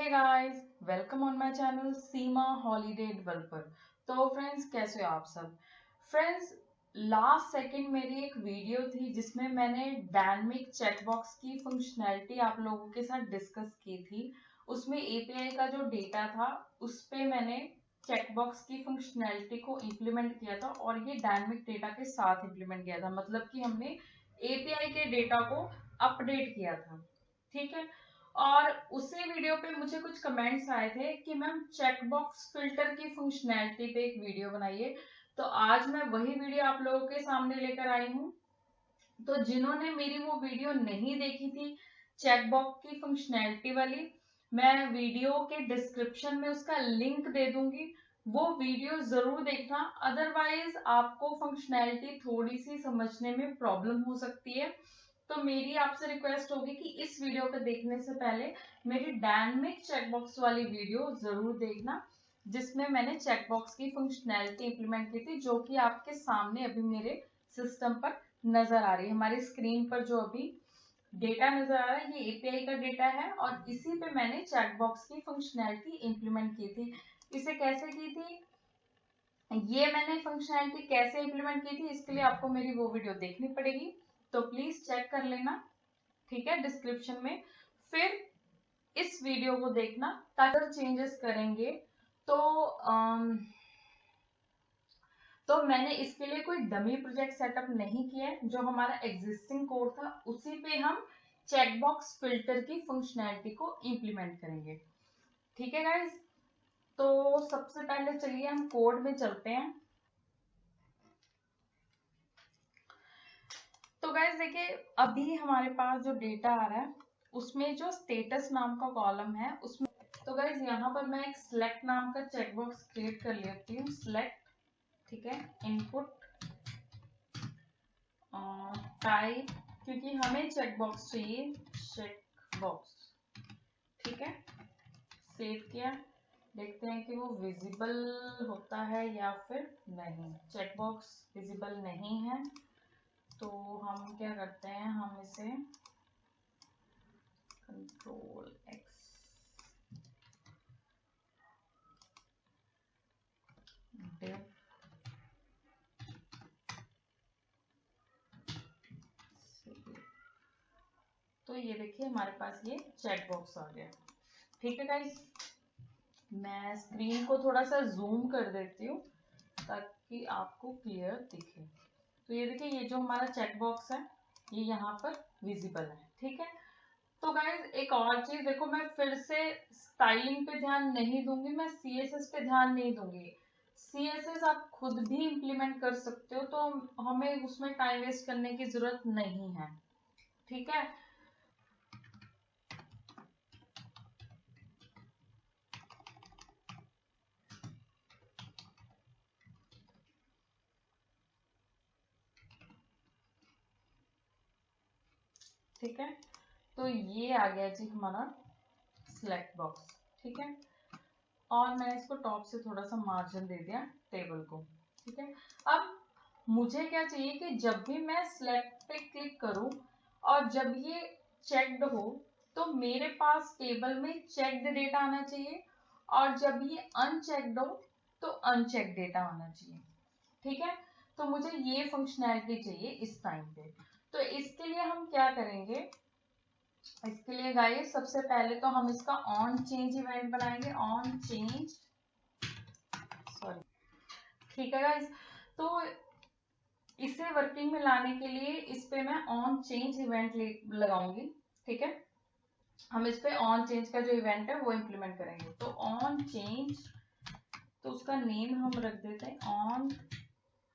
Hey guys, welcome on my channel Seema holiday developer. तो friends, कैसे हो आप सब? फ्रेंड्स, लास्ट सेकंड मेरी एक वीडियो थी जिसमें मैंने डायनामिक चेकबॉक्स की फंक्शनैलिटी आप लोगों के साथ डिस्कस की थी। उसमें एपीआई का जो डेटा था उस पे मैंने चेकबॉक्स की फंक्शनैलिटी को इम्प्लीमेंट किया था और ये डायनामिक डेटा के साथ इम्प्लीमेंट किया था, मतलब कि हमने एपीआई के डेटा को अपडेट किया था। ठीक है। और उसी वीडियो पे मुझे कुछ कमेंट्स आए थे कि मैम चेकबॉक्स फिल्टर की फंक्शनैलिटी पे एक वीडियो बनाइए। तो आज मैं वही वीडियो आप लोगों के सामने लेकर आई हूँ। तो जिन्होंने मेरी वो वीडियो नहीं देखी थी चेकबॉक्स की फंक्शनैलिटी वाली, मैं वीडियो के डिस्क्रिप्शन में उसका लिंक दे दूंगी। वो वीडियो जरूर देखना, अदरवाइज आपको फंक्शनैलिटी थोड़ी सी समझने में प्रॉब्लम हो सकती है। तो मेरी आपसे रिक्वेस्ट होगी कि इस वीडियो को देखने से पहले मेरी डायनामिक चेकबॉक्स वाली वीडियो जरूर देखना, जिसमें मैंने चेकबॉक्स की फंक्शनैलिटी इंप्लीमेंट की थी, जो कि आपके सामने अभी मेरे सिस्टम पर नजर आ रही है। हमारी स्क्रीन पर जो अभी डेटा नजर आ रहा है ये एपीआई का डेटा है और इसी पे मैंने चेकबॉक्स की फंक्शनैलिटी इंप्लीमेंट की थी। इसे कैसे की थी, ये मैंने फंक्शनैलिटी कैसे इंप्लीमेंट की थी, इसके लिए आपको मेरी वो वीडियो देखनी पड़ेगी। तो प्लीज चेक कर लेना, ठीक है, डिस्क्रिप्शन में। फिर इस वीडियो को देखना ताकि चेंजेस करेंगे तो तो मैंने इसके लिए कोई डमी प्रोजेक्ट सेटअप नहीं किया है। जो हमारा एग्जिस्टिंग कोड था उसी पे हम चेकबॉक्स फिल्टर की फंक्शनैलिटी को इंप्लीमेंट करेंगे। ठीक है गाइज, तो सबसे पहले चलिए हम कोड में चलते हैं। तो गाइज देखिए, अभी हमारे पास जो डेटा आ रहा है उसमें जो स्टेटस नाम का कॉलम है उसमें, तो गाइज यहाँ पर मैं एक सिलेक्ट नाम का चेकबॉक्स क्रिएट कर लेती हूँ। सिलेक्ट, ठीक है, इनपुट टाइप, क्योंकि हमें चेकबॉक्स चाहिए, चेकबॉक्स, ठीक है। सेव किया, देखते हैं कि वो विजिबल होता है या फिर नहीं। चेकबॉक्स विजिबल नहीं है तो हम क्या करते हैं, हम इसे कंट्रोल एक्स डिव, तो ये देखिए हमारे पास ये चेकबॉक्स आ गया। ठीक है गाइस, मैं स्क्रीन को थोड़ा सा जूम कर देती हूँ ताकि आपको क्लियर दिखे। तो ये देखिए, ये जो हमारा चेकबॉक्स है ये यहाँ पर विजिबल है। ठीक है। तो गाइज एक और चीज देखो, मैं फिर से स्टाइलिंग पे ध्यान नहीं दूंगी, मैं सीएसएस पे ध्यान नहीं दूंगी। सीएसएस आप खुद भी इंप्लीमेंट कर सकते हो, तो हमें उसमें टाइम वेस्ट करने की जरूरत नहीं है। ठीक है। ठीक है, तो ये आ गया जी हमारा सिलेक्ट बॉक्स। ठीक है, और मैंने इसको टॉप से थोड़ा सा मार्जिन दे दिया टेबल को। ठीक है। अब मुझे क्या चाहिए कि जब भी मैं सिलेक्ट पे क्लिक करूं और जब ये चेक्ड हो तो मेरे पास टेबल में चेक्ड डेटा आना चाहिए, और जब ये अनचेक्ड हो तो अनचेक्ड डेटा आना चाहिए। ठीक है। तो मुझे ये फंक्शनैलिटी चाहिए इस टाइम पे। तो इसके लिए हम क्या करेंगे, इसके लिए गाइस सबसे पहले तो हम इसका ऑन चेंज इवेंट बनाएंगे। ऑन चेंज, सॉरी, ठीक है गाइस। तो इसे वर्किंग में लाने के लिए इस पे मैं ऑन चेंज इवेंट लगाऊंगी। ठीक है, हम इस पे ऑन चेंज का जो इवेंट है वो इंप्लीमेंट करेंगे। तो ऑन चेंज, तो उसका नेम हम रख देते हैं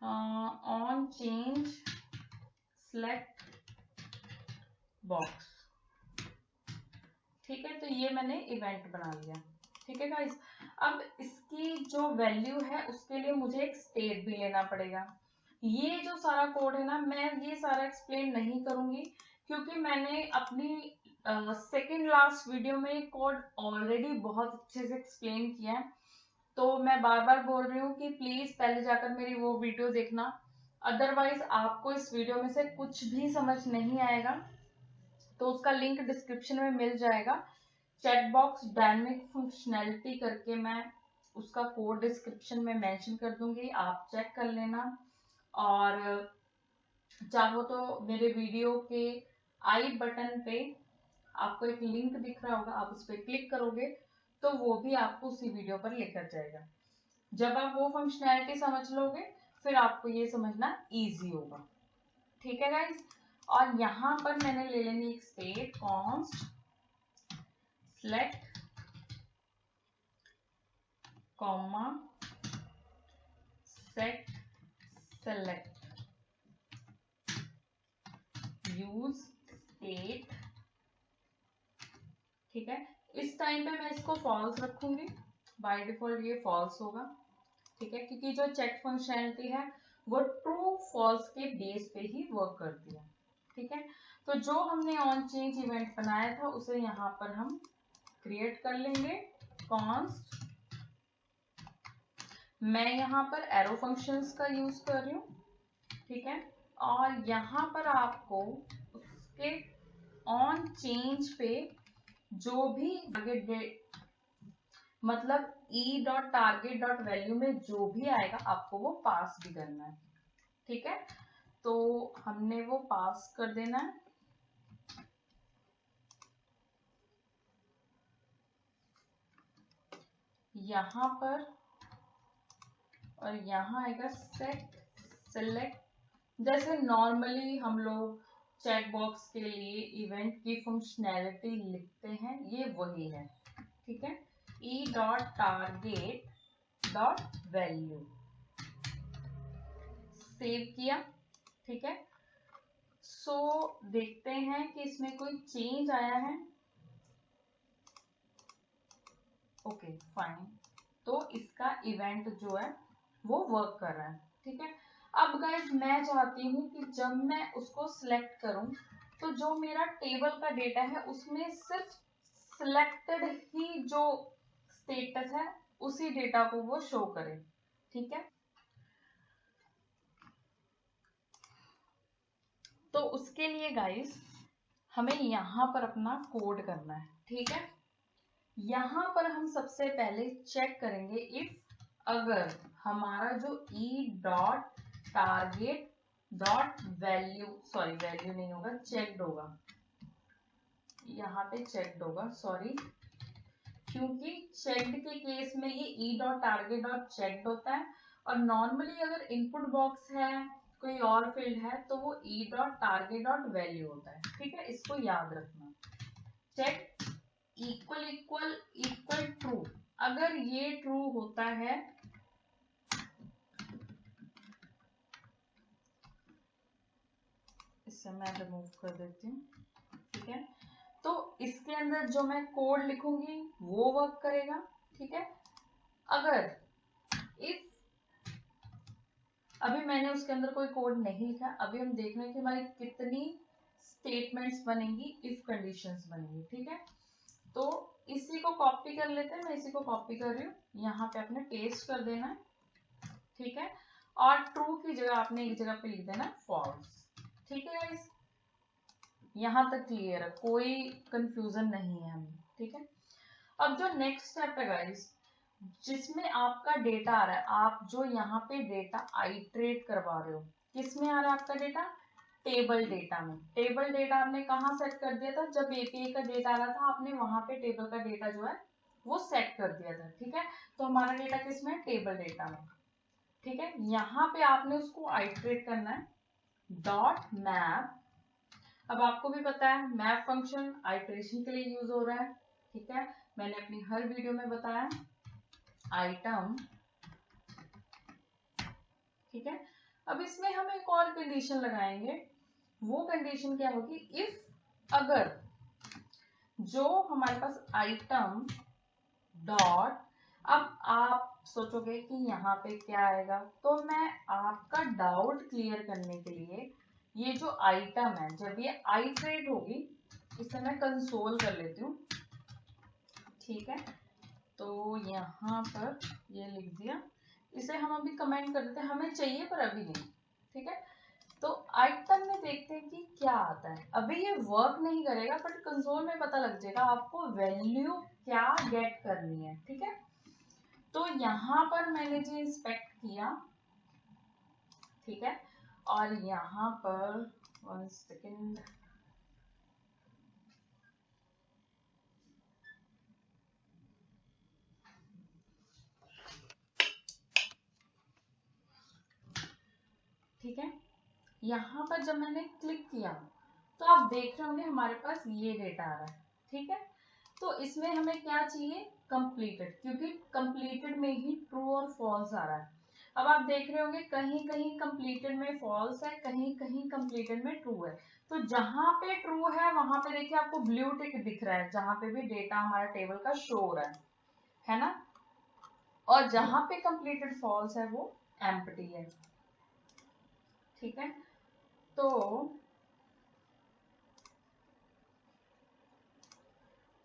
ऑन चेंज सिलेक्ट बॉक्स। ठीक है, तो ये मैंने इवेंट बना लिया। ठीक है गाइस, अब इसकी जो वैल्यू है उसके लिए मुझे एक स्टेट भी लेना पड़ेगा। ये जो सारा कोड है ना, मैं ये सारा एक्सप्लेन नहीं करूंगी क्योंकि मैंने अपनी सेकेंड लास्ट वीडियो में कोड ऑलरेडी बहुत अच्छे से एक्सप्लेन किया है। तो मैं बार बार बोल रही हूँ कि प्लीज पहले जाकर मेरी वो वीडियो देखना, अदरवाइज आपको इस वीडियो में से कुछ भी समझ नहीं आएगा। तो उसका लिंक डिस्क्रिप्शन में मिल जाएगा, चेक बॉक्स डायनेमिक फंक्शनैलिटी करके मैं उसका कोड डिस्क्रिप्शन में मेंशन कर दूंगी, आप चेक कर लेना। और चाहो तो मेरे वीडियो के आई बटन पे आपको एक लिंक दिख रहा होगा, आप उस पर क्लिक करोगे तो वो भी आपको उसी वीडियो पर लेकर जाएगा। जब आप वो फंक्शनैलिटी समझ लोगे फिर आपको ये समझना इजी होगा। ठीक है गाइस। और यहाँ पर मैंने ले लेनी एक state const select comma set select use state. ठीक है, इस टाइम पे मैं इसको फॉल्स रखूंगी, बाय डिफॉल्ट ये फॉल्स होगा। ठीक है, क्योंकि जो चेक फंक्शनैलिटी है वो ट्रू फॉल्स के बेस पे ही वर्क करती है। ठीक है, तो जो हमने ऑन चेंज इवेंट बनाया था उसे यहाँ पर हम क्रिएट कर लेंगे। कॉन्स्ट, मैं यहाँ पर एरो फंक्शंस का यूज कर रही हूँ। ठीक है, और यहाँ पर आपको उसके ऑन चेंज पे जो भी टारगेट मतलब e.target.value में जो भी आएगा आपको वो पास भी करना है। ठीक है, तो हमने वो पास कर देना है। यहाँ पर और यहाँ आएगा सेट सेलेक्ट। जैसे नॉर्मली हम लोग चेक बॉक्स के लिए इवेंट की फंक्शनैलिटी लिखते हैं, ये वही है। ठीक है, e.target.value सेव किया। ठीक है, सो देखते हैं कि इसमें कोई चेंज आया है। ओके फाइन, तो इसका इवेंट जो है वो वर्क कर रहा है। ठीक है, अब गाइस मैं चाहती हूँ कि जब मैं उसको सिलेक्ट करूं तो जो मेरा टेबल का डेटा है उसमें सिर्फ सिलेक्टेड ही जो स्टेटस है उसी डेटा को वो शो करे। ठीक है, तो उसके लिए गाइस हमें यहाँ पर अपना कोड करना है। ठीक है, यहाँ पर हम सबसे पहले चेक करेंगे इफ अगर हमारा जो e.target.value सॉरी वैल्यू नहीं होगा, चेक्ड होगा, यहाँ पे चेक्ड होगा सॉरी, क्योंकि चेक्ड के केस में ये e.target.checked होता है और नॉर्मली अगर इनपुट बॉक्स है कोई और फील्ड है तो वो e.target.value होता है। ठीक है, इसको याद रखना। Check equal equal equal true, अगर ये ट्रू होता है इसे मैं रिमूव कर देती हूँ। ठीक है, तो इसके अंदर जो मैं कोड लिखूंगी वो वर्क करेगा। ठीक है, अगर इफ अभी मैंने उसके अंदर कोई कोड नहीं लिखा, अभी हम देख रहे हैं कि हमारी कितनी स्टेटमेंट्स बनेंगी, इफ कंडीशंस बनेंगी। ठीक है, तो इसी को कॉपी कर लेते हैं, मैं इसी को कॉपी कर रही हूँ, यहाँ पे आपने पेस्ट कर देना है। ठीक है, और ट्रू की जगह आपने एक जगह पे लिख देना फॉल्स। ठीक है गाइस, यहाँ तक क्लियर है, कोई कंफ्यूजन नहीं है हमें। ठीक है, अब जो नेक्स्ट स्टेप है गाइस जिसमें आपका डेटा आ रहा है, आप जो यहाँ पे डेटा आइट्रेट करवा रहे हो, किसमें आ रहा है आपका डेटा? टेबल डेटा में। टेबल डेटा आपने कहाँ सेट कर दिया था? जब एपीआई का डेटा आ रहा था आपने वहां पे टेबल का डेटा जो है वो सेट कर दिया था। ठीक है, तो हमारा डेटा किसमें? टेबल डेटा में। ठीक है, यहाँ पे आपने उसको आइट्रेट करना है। डॉट मैप, अब आपको भी पता है मैप फंक्शन आइट्रेशन के लिए यूज हो रहा है। ठीक है, मैंने अपनी हर वीडियो में बताया आइटम। ठीक है, अब इसमें हम एक और कंडीशन लगाएंगे, वो कंडीशन क्या होगी? इफ अगर जो हमारे पास आइटम डॉट, अब आप सोचोगे कि यहाँ पे क्या आएगा, तो मैं आपका डाउट क्लियर करने के लिए ये जो आइटम है जब ये आइट्रेट होगी, इसे मैं कंसोल कर लेती हूँ। ठीक है, तो यहाँ पर ये लिख दिया, इसे हम अभी कमेंट कर देते हैं, हमें चाहिए पर अभी नहीं। ठीक है, तो आइटम में देखते हैं कि क्या आता है। अभी ये वर्क नहीं करेगा बट कंसोल में पता लग जाएगा आपको वैल्यू क्या गेट करनी है। ठीक है, तो यहाँ पर मैंने जी इंस्पेक्ट किया, ठीक है, और यहाँ पर 1 सेकेंड, ठीक है, यहाँ पर जब मैंने क्लिक किया तो आप देख रहे होंगे हमारे पास ये डेटा आ रहा है। ठीक है, तो इसमें हमें क्या चाहिए, कंप्लीटेड, क्योंकि कंप्लीटेड में ही ट्रू और फॉल्स आ रहा है। अब आप देख रहे होंगे कहीं कहीं कंप्लीटेड में फॉल्स है, कहीं कहीं कंप्लीटेड में ट्रू है। तो जहां पे ट्रू है वहां पे देखिए आपको ब्लू टिक दिख रहा है, जहां पे भी डेटा हमारा टेबल का शो हो रहा है ना, और जहां पे कंप्लीटेड फॉल्स है वो एम्प्टी है। ठीक है, तो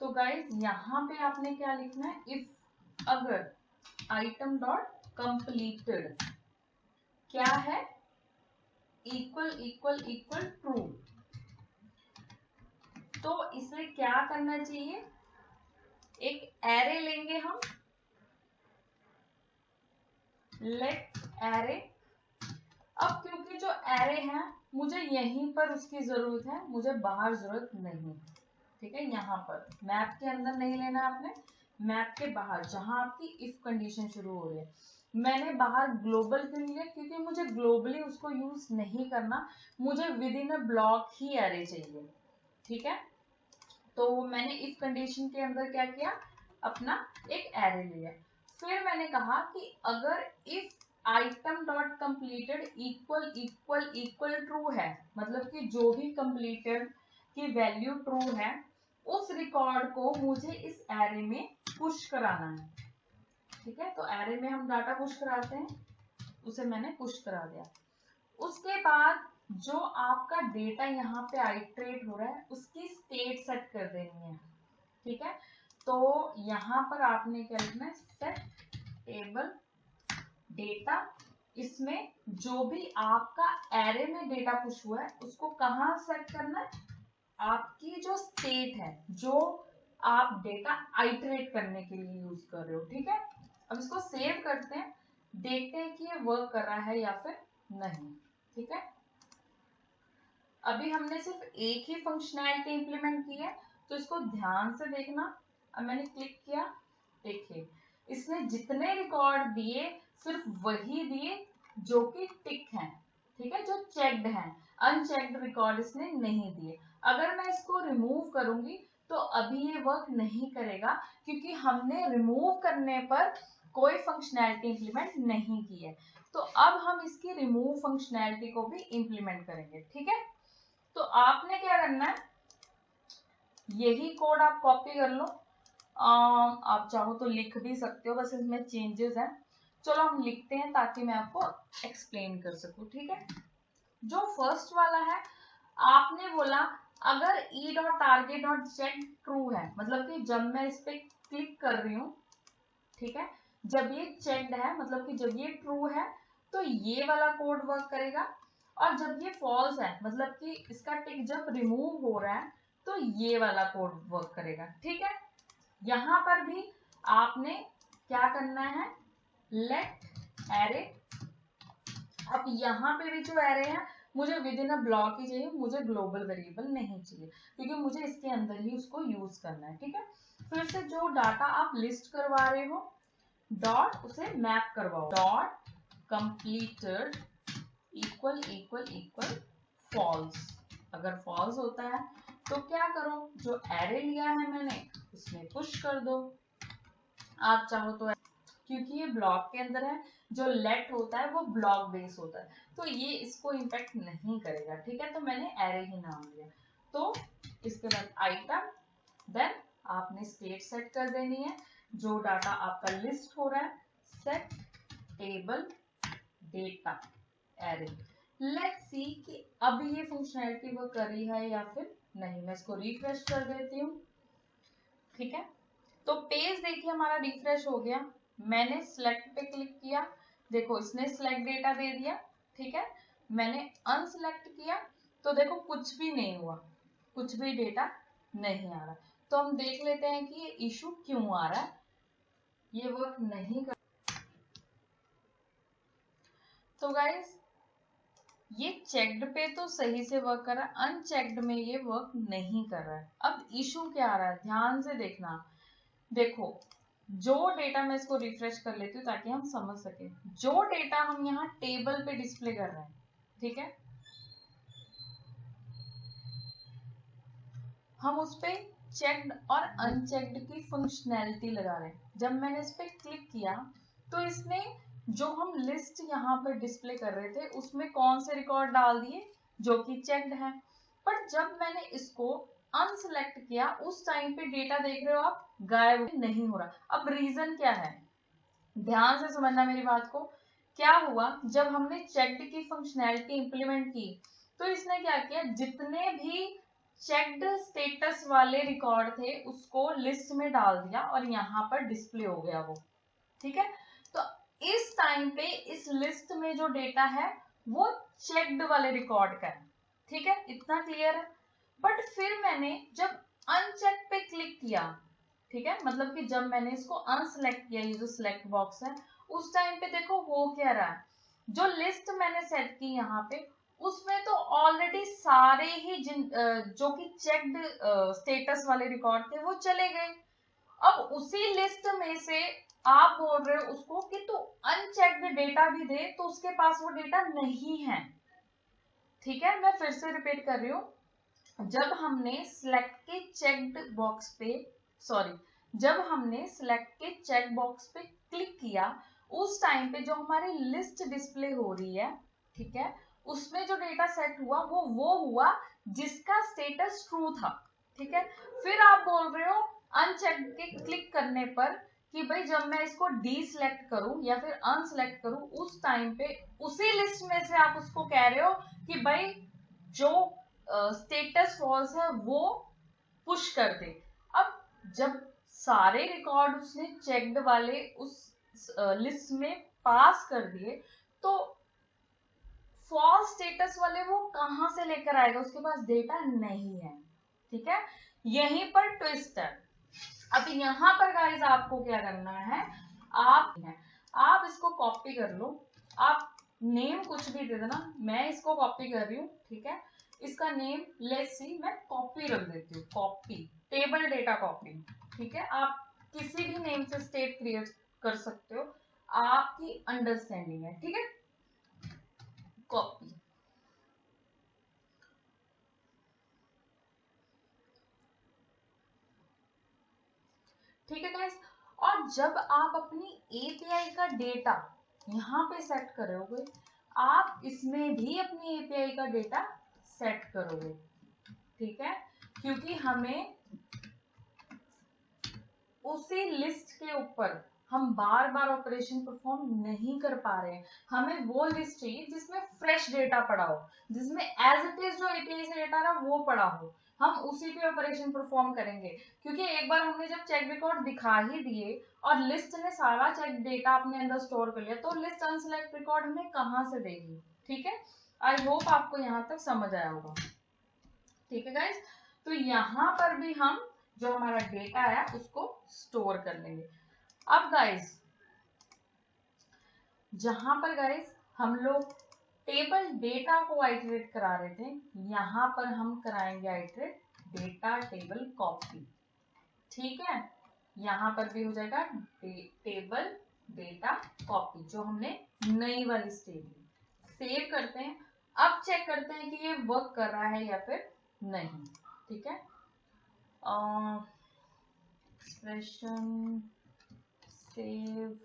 गाइज यहाँ पे आपने क्या लिखना है, इफ अगर आइटम डॉट कंप्लीटेड क्या है, इक्वल इक्वल इक्वल ट्रू, तो इसमें क्या करना चाहिए, एक एरे लेंगे हम, लेट एरे। अब क्योंकि जो एरे है मुझे यहीं पर उसकी जरूरत है, मुझे बाहर जरूरत नहीं। ठीक है, यहाँ पर मैप के अंदर नहीं लेना आपने, मैप के बाहर जहां आपकी इफ कंडीशन शुरू हो रही है। मैंने बाहर ग्लोबल क्यों लिया, क्योंकि मुझे ग्लोबली उसको यूज नहीं करना, मुझे with in a block he array चाहिए। ठीक है, तो मैंने इफ कंडीशन के अंदर क्या किया, अपना एक एरे लिया। फिर मैंने कहा कि अगर if item dot completed equal equal equal true है, मतलब कि जो भी कंप्लीटेड की वैल्यू ट्रू है उस रिकॉर्ड को मुझे इस एरे में पुश कराना है। ठीक है, तो एरे में हम डाटा पुश कराते हैं, उसे मैंने पुश करा दिया। उसके बाद जो आपका डेटा यहाँ पे आइट्रेट हो रहा है उसकी स्टेट सेट कर देनी है। ठीक है, तो यहाँ पर आपने क्या लिखना है, सेट टेबल डेटा। इसमें जो भी आपका एरे में डेटा पुश हुआ है उसको कहाँ सेट करना है, आपकी जो स्टेट है, जो आप डेटा आइटरेट करने के लिए यूज कर रहे हो। ठीक है, अब इसको सेव करते हैं, देखते हैं कि ये वर्क कर रहा है या फिर नहीं। ठीक है, अभी हमने सिर्फ एक ही फंक्शनैलिटी इंप्लीमेंट की है, तो इसको ध्यान से देखना। अब मैंने क्लिक किया, देखिए इसने जितने रिकॉर्ड दिए सिर्फ वही दिए जो कि टिक हैं। ठीक है, जो चेक्ड हैं, अनचेक्ड रिकॉर्ड इसने नहीं दिए। अगर मैं इसको रिमूव करूंगी तो अभी ये वर्क नहीं करेगा, क्योंकि हमने रिमूव करने पर कोई फंक्शनैलिटी इंप्लीमेंट नहीं की है। तो अब हम इसकी रिमूव फंक्शनैलिटी को भी इंप्लीमेंट करेंगे। ठीक है, तो आपने क्या करना है, यही कोड आप कॉपी कर लो, आप चाहो तो लिख भी सकते हो, बस इसमें चेंजेस हैं। चलो हम लिखते हैं ताकि मैं आपको एक्सप्लेन कर सकूं। ठीक है, जो फर्स्ट वाला है, आपने बोला अगर e dot target dot check true है, मतलब कि जब मैं इस पे क्लिक कर रही हूँ, ठीक है, जब ये चेक्ड है मतलब कि जब ये ट्रू है तो ये वाला कोड वर्क करेगा, और जब ये फॉल्स है मतलब कि इसका टिक जब रिमूव हो रहा है तो ये वाला कोड वर्क करेगा। ठीक है, यहां पर भी आपने क्या करना है, लेट एरे। अब यहाँ पे भी जो एरे है मुझे विद इन अ ब्लॉक ही चाहिए, मुझे ग्लोबल वेरिएबल नहीं चाहिए, क्योंकि मुझे इसके अंदर ही उसको यूज करना है। ठीक है, फिर से जो डाटा आप लिस्ट करवा रहे हो डॉट उसे मैप करवाओ, dot completed equal equal equal false. अगर फॉल्स होता है तो क्या करो, जो एरे लिया है मैंने उसमें पुश कर दो। आप चाहो तो, क्योंकि ये ब्लॉक के अंदर है, जो लेट होता है वो ब्लॉक बेस होता है, तो ये इसको इम्पैक्ट नहीं करेगा। ठीक है, तो मैंने एरे ही नाम दिया। तो इसके बाद आइटम, देन आपने स्टेट सेट कर देनी है, जो डाटा आपका लिस्ट हो रहा है, set table data array. Let's see कि अब ये फंक्शनैलिटी वर्क कर रही है या फिर नहीं। मैं इसको रिफ्रेश कर देती हूँ। ठीक है, तो पेज देखिए हमारा रिफ्रेश हो गया। मैंने सिलेक्ट पे क्लिक किया, देखो इसने सिलेक्ट डेटा दे दिया। ठीक है, मैंने अनसिलेक्ट किया तो देखो कुछ भी नहीं हुआ, कुछ भी डेटा नहीं आ रहा। तो हम देख लेते हैं कि ये इशू क्यों आ रहा है, ये वर्क नहीं कर। तो गाइस ये चेक्ड पे तो सही से वर्क कर रहा है, अनचेक्ड में ये वर्क नहीं कर रहा है। अब इशू क्या आ रहा है, ध्यान से देखना। देखो जो डेटा, मैं इसको रिफ्रेश कर लेती हूँ ताकि हम समझ सके। जो डेटा हम यहाँ टेबल पे डिस्प्ले कर रहे हैं, ठीक है, हम उस पे चेक्ड और अनचेक्ड की फंक्शनैलिटी लगा रहे हैं। जब मैंने इस पे क्लिक किया तो इसने जो हम लिस्ट यहाँ पर डिस्प्ले कर रहे थे उसमें कौन से रिकॉर्ड डाल दिए, जो कि चेक्ड है। पर जब मैंने इसको अनसेलेक्ट किया उस टाइम पे डेटा देख रहे हो आप, गायब नहीं हो रहा। अब रीजन क्या है, ध्यान से समझना मेरी बात को। क्या हुआ, जब हमने चेक्ड की फंक्शनैलिटी इंप्लीमेंट की तो इसने क्या किया, जितने भी चेक्ड स्टेटस वाले रिकॉर्ड थे उसको लिस्ट में डाल दिया और यहाँ पर डिस्प्ले हो गया वो, ठीक है। तो इस टाइम पे इस लिस्ट में जो डेटा है वो चेक्ड वाले रिकॉर्ड का है, ठीक है, इतना क्लियर है। बट फिर मैंने जब अनचेक पे क्लिक किया, ठीक है, मतलब कि जब मैंने इसको अनसेलेक्ट किया, ये जो सिलेक्ट बॉक्स है, उस टाइम पे देखो हो क्या रहा है, जो लिस्ट मैंने सेट की यहाँ पे उसमें तो ऑलरेडी सारे ही जो कि चेक्ड स्टेटस वाले रिकॉर्ड थे वो चले गए। अब उसी लिस्ट में से आप बोल रहे हो उसको कि तू अनचेक्ड डेटा भी दे, तो उसके पास वो डेटा नहीं है, ठीक है। मैं फिर से रिपीट कर रही हूँ। जब हमने सिलेक्ट के चेक्ड बॉक्स पे, सॉरी, जब हमने सिलेक्ट के चेक बॉक्स पे क्लिक किया उस टाइम पे जो हमारी लिस्ट डिस्प्ले हो रही है, ठीक है, उसमें जो डेटा सेट हुआ वो हुआ जिसका स्टेटस ट्रू था, ठीक है। फिर आप बोल रहे हो अनचेक के क्लिक करने पर कि भाई जब मैं इसको डी सिलेक्ट करूं या फिर अनसेलेक्ट करूं उस टाइम पे उसी लिस्ट में से आप उसको कह रहे हो कि भाई जो स्टेटस फॉल्स है वो पुश कर दे। अब जब सारे रिकॉर्ड उसने चेक्ड वाले उस लिस्ट में पास कर दिए तो फॉल्स स्टेटस वाले वो कहां से लेकर आएगा, उसके पास डेटा नहीं है, ठीक है। यहीं पर ट्विस्ट है। अब यहां पर गाइस आपको क्या करना है, आप इसको कॉपी कर लो, आप नेम कुछ भी दे देना, मैं इसको कॉपी कर रही हूँ, ठीक है। इसका नेम लेट्स सी, मैं कॉपी रख देती हूँ, कॉपी टेबल डेटा कॉपी, ठीक है। आप किसी भी नेम से स्टेट क्रिएट कर सकते हो, आपकी अंडरस्टैंडिंग है, ठीक है। कॉपी, ठीक है गाइस। और जब आप अपनी एपीआई का डेटा यहाँ पे सेट करोगे, आप इसमें भी अपनी एपीआई का डेटा सेट करोगे, ठीक है, क्योंकि हमें उसी लिस्ट के ऊपर हम बार बार ऑपरेशन परफॉर्म नहीं कर पा रहे हैं। हमें वो लिस्ट चाहिए जिसमें फ्रेश डेटा पड़ा हो, जिसमें एज इट इज जो एपीआई से डेटा रहा वो पड़ा हो, हम उसी पे ऑपरेशन परफॉर्म करेंगे। क्योंकि एक बार हमने जब चेक रिकॉर्ड दिखा ही दिए और लिस्ट ने सारा चेक डेटा अपने अंदर स्टोर कर लिया तो लिस्ट अनसेलेक्ट रिकॉर्ड हमें कहाँ से देगी, ठीक है। आई होप आपको यहाँ तक समझ आया होगा, ठीक है गाइस। तो यहाँ पर भी हम जो हमारा डेटा है उसको स्टोर कर लेंगे। अब गाइस जहां पर गाइस हम लोग टेबल डेटा को आइटरेट करा रहे थे, यहां पर हम कराएंगे आइटरेट डेटा टेबल कॉपी, ठीक है। यहां पर भी हो जाएगा टेबल डेटा कॉपी, जो हमने नई वाली स्टेट ली। सेव करते हैं। अब चेक करते हैं कि ये वर्क कर रहा है या फिर नहीं, ठीक है। एक्सप्रेशन सेव,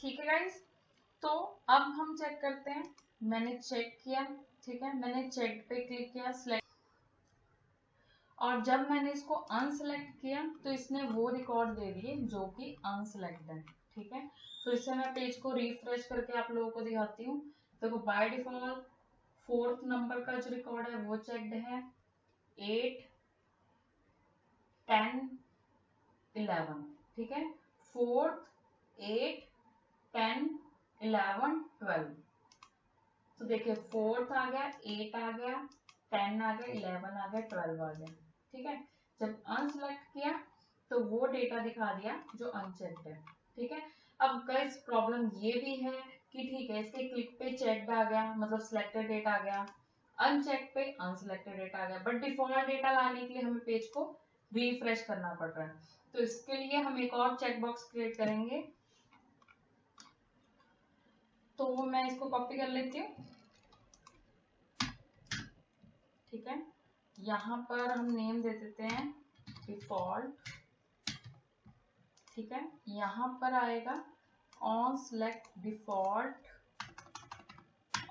ठीक है गाइस, तो अब हम चेक करते हैं। मैंने चेक किया, ठीक है, मैंने चेक पे क्लिक किया, सिलेक्ट, और जब मैंने इसको अनसेलेक्ट किया तो इसने वो रिकॉर्ड दे दिए जो कि अनसेलेक्ट है। ठीक है, तो इससे मैं पेज को रिफ्रेश करके आप लोगों को दिखाती हूँ। देखो बाय डिफॉल्ट फोर्थ नंबर का जो रिकॉर्ड है वो चेक्ड है, 8, 10, 11, ठीक है, फोर्थ, 8, 10, 11, 12। तो देखिए फोर्थ आ गया, 8 आ गया, 10 आ गया, 11 आ गया, 12 आ गया। ठीक है, जब अनसेलेक्ट किया तो वो डेटा दिखा दिया जो अनचेक्ड है। ठीक है, अब गाइस प्रॉब्लम ये भी है कि ठीक है, इसके क्लिक पे चेक्ड आ गया, मतलब सिलेक्टेड डेटा आ गया, अनचेक पे अनसिलेक्टेड डेटा आ गया, बट डिफॉल्ट डेटा लाने के लिए हमें पेज को रिफ्रेश करना पड़ रहा है। तो इसके लिए हम एक और चेक बॉक्स क्रिएट करेंगे। तो मैं इसको कॉपी कर लेती हूँ। ठीक है, यहाँ पर हम नेम दे देते हैं डिफॉल्ट। ठीक है, यहाँ पर आएगा on select default,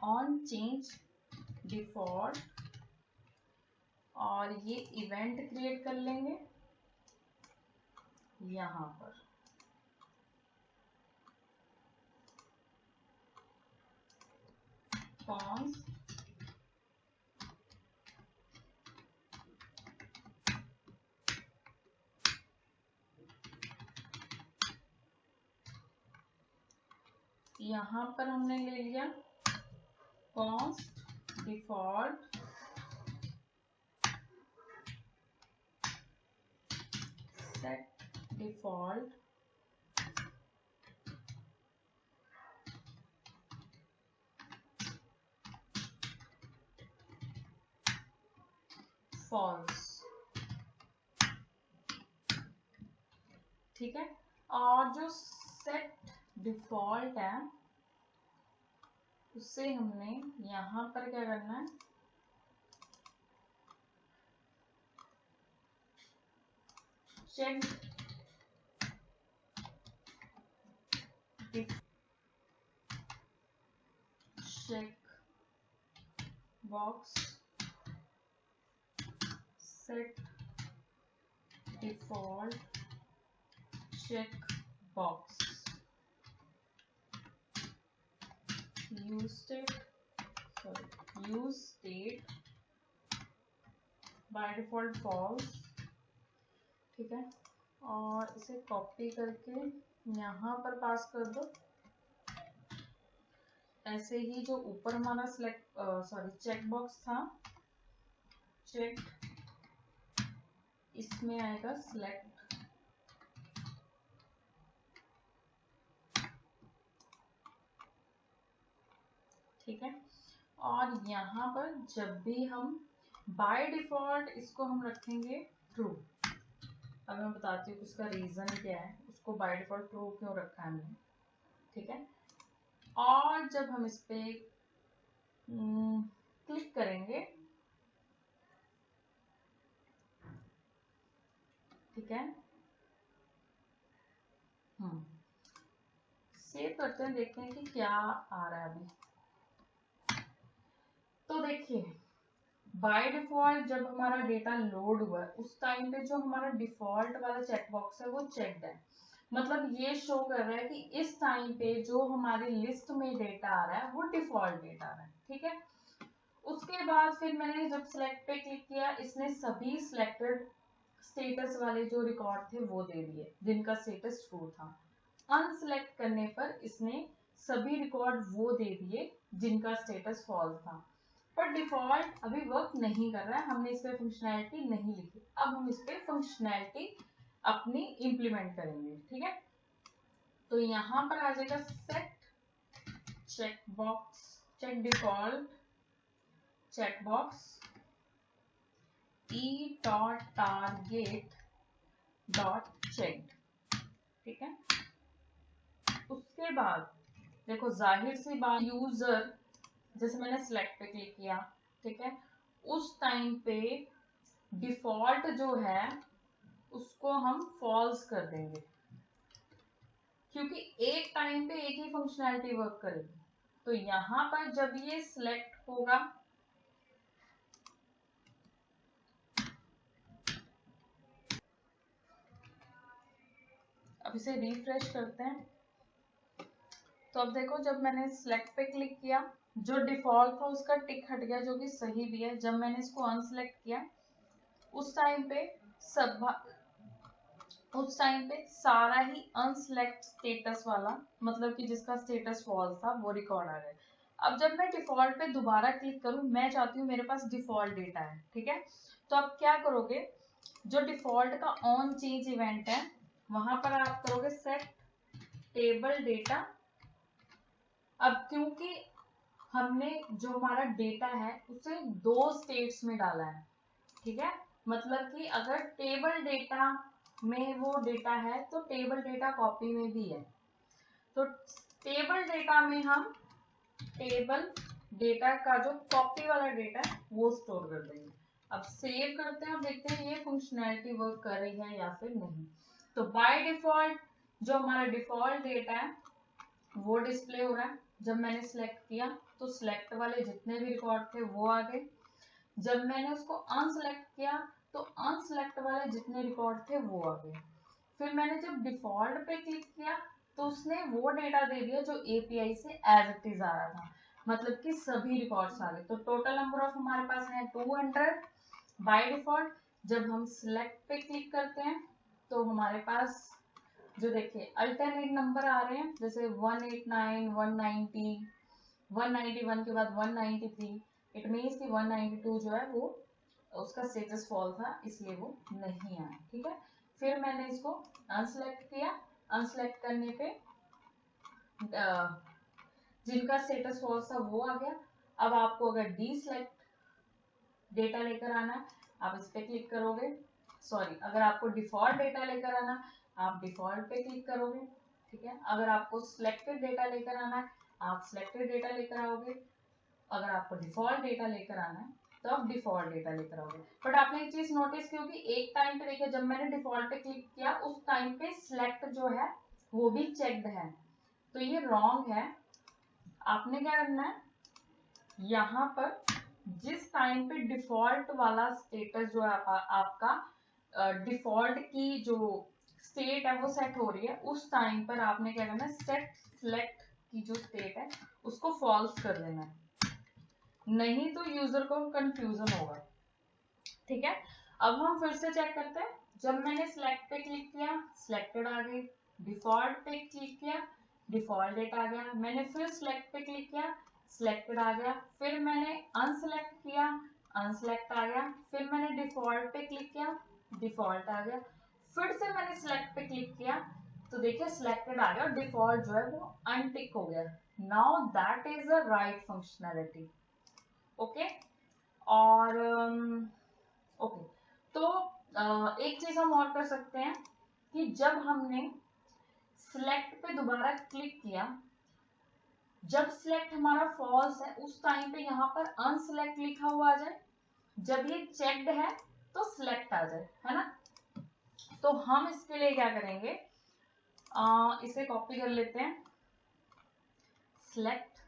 on change default, और ये इवेंट क्रिएट कर लेंगे यहाँ पर। कॉन्स यहाँ पर हमने ले लिया const default set default false. ठीक है, और जो सेट डिफॉल्ट है उससे हमने यहाँ पर क्या करना है, check check box set default check box use state by default false. ठीक है, और इसे कॉपी करके यहाँ पर पास कर दो। ऐसे ही जो ऊपर हमारा चेक बॉक्स था, चेक, इसमें आएगा सिलेक्ट। ठीक है, और यहाँ पर जब भी हम बाय डिफॉल्ट इसको हम रखेंगे ट्रू। अब मैं बताती हूँ उसका रीजन क्या है, उसको बाय डिफॉल्ट ट्रू क्यों रखा है हमने। ठीक है, और जब हम इस पे क्लिक करेंगे, ठीक है, सेव करते हैं, देखते हैं कि क्या आ रहा है अभी। तो देखिए बाय डिफॉल्ट जब हमारा डेटा लोड हुआ है उस टाइम पे जो हमारा डिफॉल्ट वाला चेकबॉक्स है वो चेक्ड है, मतलब ये शो कर रहा है कि इस टाइम पे जो हमारी लिस्ट में डेटा आ रहा है वो डिफॉल्ट डेटा आ रहा है। ठीक है, उसके बाद फिर मैंने जब सिलेक्ट पे क्लिक किया, इसने सभी सिलेक्टेड स्टेटस वाले जो रिकॉर्ड थे वो दे दिए जिनका स्टेटस ट्रू था। अनसिलेक्ट करने पर इसने सभी रिकॉर्ड वो दे दिए जिनका स्टेटस फॉल्स था। पर डिफॉल्ट अभी वर्क नहीं कर रहा है, हमने इस पे फंक्शनैलिटी नहीं लिखी। अब हम इस पे फंक्शनैलिटी अपनी इंप्लीमेंट करेंगे। ठीक है, तो यहाँ पर आ जाएगा set check box check default checkbox e dot target dot check. ठीक है, उसके बाद देखो जाहिर सी बात, यूजर जैसे मैंने सिलेक्ट पे क्लिक किया, ठीक है, उस टाइम पे डिफॉल्ट जो है उसको हम फॉल्स कर देंगे, क्योंकि एक टाइम पे एक ही फंक्शनैलिटी वर्क करेगी। तो यहाँ पर जब ये सिलेक्ट होगा, अब इसे रिफ्रेश करते हैं। तो अब देखो, जब मैंने सिलेक्ट पे क्लिक किया, जो डिफॉल्ट था उसका टिक हट गया, जो कि सही भी है। जब मैंने इसको अनसिलेक्ट किया, उस टाइम पे सारा ही अनसिलेक्ट स्टेटस वाला, मतलब कि जिसका स्टेटस फॉल्स था, वो रिकॉर्ड आ गया। अब जब मैं डिफॉल्ट पे दोबारा क्लिक करूं, मैं चाहती हूँ मेरे पास डिफॉल्ट डेटा है, ठीक है। तो अब क्या करोगे, जो डिफॉल्ट का ऑन चेंज इवेंट है, वहां पर आप करोगे सेट टेबल डेटा। अब क्योंकि हमने जो हमारा डेटा है उसे 2 स्टेट्स में डाला है, ठीक है। मतलब कि अगर टेबल डेटा में वो डेटा है तो टेबल डेटा कॉपी में भी है। तो टेबल डेटा में हम टेबल डेटा का जो कॉपी वाला डेटा है वो स्टोर कर देंगे। अब सेव करते हैं और देखते हैं ये फंक्शनैलिटी वर्क कर रही है या फिर नहीं। तो बाय डिफॉल्ट जो हमारा डिफॉल्ट डेटा है वो डिस्प्ले हो रहा है। जब मैंने सिलेक्ट किया तो सिलेक्ट वाले जितने भी रिकॉर्ड थे वो आ गए। जब मैंने उसको अनसिलेक्ट किया तो अनसिलेक्ट वाले जितने रिकॉर्ड थे वो आ गए। फिर मैंने जब डिफॉल्ट पे क्लिक किया तो उसने वो डेटा दे दिया जो एपीआई से एज इट इज आ रहा था, मतलब कि सभी रिकॉर्ड्स आ गए। तो टोटल नंबर ऑफ हमारे पास है 200 बाय डिफॉल्ट। जब हम सिलेक्ट पे क्लिक करते हैं तो हमारे पास जो देखिए अल्टरनेट नंबर आ रहे हैं, जैसे 189, 190, 191 के बाद 193। इट मीन्स कि 192 जो है वो उसका स्टेटस फॉल था, इसलिए वो नहीं आया, ठीक है। फिर मैंने इसको अनसेलेक्ट किया। अनसेलेक्ट करने पे जिनका स्टेटस फॉल्स था वो आ गया। अब आपको अगर डीसेलेक्ट डेटा लेकर आना है, आप इस पे क्लिक करोगे। सॉरी, अगर आपको डिफॉल्ट डेटा लेकर आना, आप डिफॉल्ट पे क्लिक करोगे, ठीक है। अगर आपको सिलेक्टेड डेटा लेकर आना है, आप सिलेक्टेड डेटा लेकर आओगे। अगर आपको डिफॉल्ट डेटा लेकर आना है तो आप डिफॉल्ट डेटा लेकर आओगे। बट आपने एक चीज नोटिस की होगी, एक टाइम पे देखिए जब मैंने डिफॉल्ट पे क्लिक किया उस टाइम पे सिलेक्ट जो है वो भी चेक्ड है, तो ये रॉन्ग है। आपने क्या करना है, यहाँ पर जिस टाइम पे डिफॉल्ट वाला स्टेटस जो है आपका डिफॉल्ट की जो स्टेट है वो सेट हो रही है, उस टाइम पर आपने क्या करना है, सेट सिलेक्ट की जो स्टेट है उसको फॉल्स कर देना है, नहीं तो यूजर को कंफ्यूजन होगा, ठीक है। अब हम फिर से चेक करते हैं। जब मैंने सिलेक्ट पे क्लिक किया, सिलेक्टेड आ गई। डिफॉल्ट पे क्लिक किया, डिफॉल्ट डेटा आ गया। मैंने फिर सिलेक्ट पे क्लिक किया, सिलेक्टेड आ गया। फिर मैंने अनसिलेक्ट किया, अनसिलेक्ट आ गया। फिर मैंने डिफॉल्ट पे क्लिक किया, डिफॉल्ट आ गया। फिर से मैंने सिलेक्ट पे क्लिक किया तो देखिए सिलेक्टेड आ गया और डिफॉल्ट जो है वो अनटिक हो गया। Now that is the right functionality, okay. और ओके, तो एक चीज हम और कर सकते हैं कि जब हमने सिलेक्ट पे दोबारा क्लिक किया, जब सिलेक्ट हमारा फॉल्स है उस टाइम पे यहाँ पर अनसिलेक्ट लिखा हुआ आ जाए, जब ये चेक्ड है तो सिलेक्ट आ जाए, है ना। तो हम इसके लिए क्या करेंगे, इसे कॉपी कर लेते हैं, सिलेक्ट।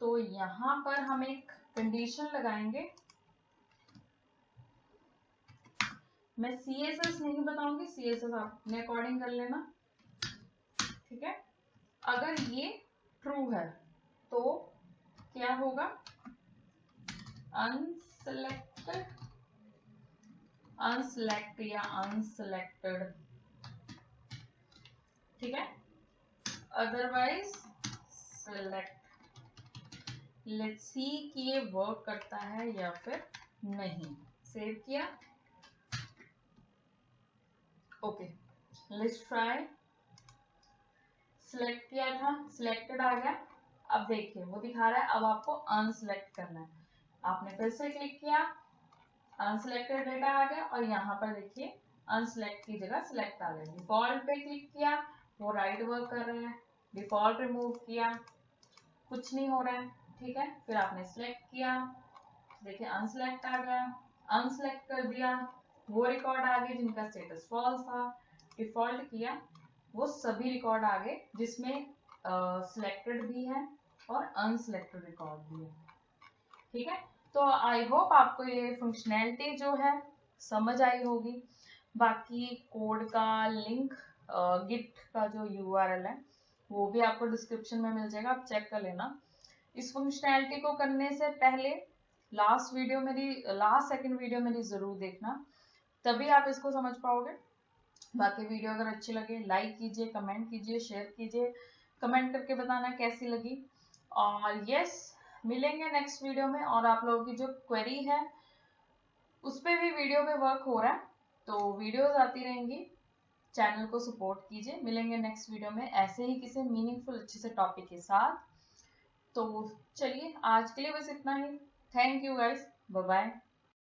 तो यहाँ पर हम एक कंडीशन लगाएंगे। मैं CSS नहीं बताऊंगी, CSS आप अपने अकॉर्डिंग कर लेना, ठीक है। अगर ये ट्रू है तो क्या होगा, अनसेलेक्टेड, अनसेलेक्ट या अनसेलेक्टेड, ठीक है। Otherwise select. लेट्स सी कि ये वर्क करता है या फिर नहीं। सेव किया, ओके, लेट्स ट्राई। सिलेक्ट किया था, सिलेक्टेड आ गया। अब देखिए वो दिखा रहा है अब आपको अनसिलेक्ट करना है। आपने फिर से क्लिक किया, अनसिलेक्टेड डेटा आ गया और यहाँ पर देखिए अनसिलेक्ट की जगह सिलेक्ट आ गया। डिफॉल्ट पे क्लिक किया, वो राइट वर्क कर रहे हैं। डिफॉल्ट रिमूव किया, कुछ नहीं हो रहा है, ठीक है। फिर आपने सिलेक्ट किया, देखिए अनसिलेक्ट आ गया। अनसिलेक्ट कर दिया, वो रिकॉर्ड आ गए जिनका स्टेटस फॉल्स था। डिफॉल्ट किया, वो सभी रिकॉर्ड आ गए, जिसमें सिलेक्टेड भी है और अनसिलेक्टेड रिकॉर्ड भी है। ठीक है, तो आई होप आपको ये फंक्शनैलिटी जो है समझ आई होगी। बाकी कोड का लिंक, गिट का जो यूआरएल है वो भी आपको डिस्क्रिप्शन में मिल जाएगा, आप चेक कर लेना। इस फंक्शनैलिटी को करने से पहले लास्ट सेकंड वीडियो मेरी जरूर देखना, तभी आप इसको समझ पाओगे। बाकी वीडियो अगर अच्छी लगे लाइक कीजिए, कमेंट कीजिए, शेयर कीजिए, कमेंट करके बताना कैसी लगी। और यस, मिलेंगे नेक्स्ट वीडियो में। और आप लोगों की जो क्वेरी है उस पर भी वीडियो पे वर्क हो रहा है, तो वीडियोस आती रहेंगी। चैनल को सपोर्ट कीजिए। मिलेंगे नेक्स्ट वीडियो में ऐसे ही किसी मीनिंगफुल अच्छे से टॉपिक के साथ। तो चलिए आज के लिए बस इतना ही। Thank you guys, bye bye.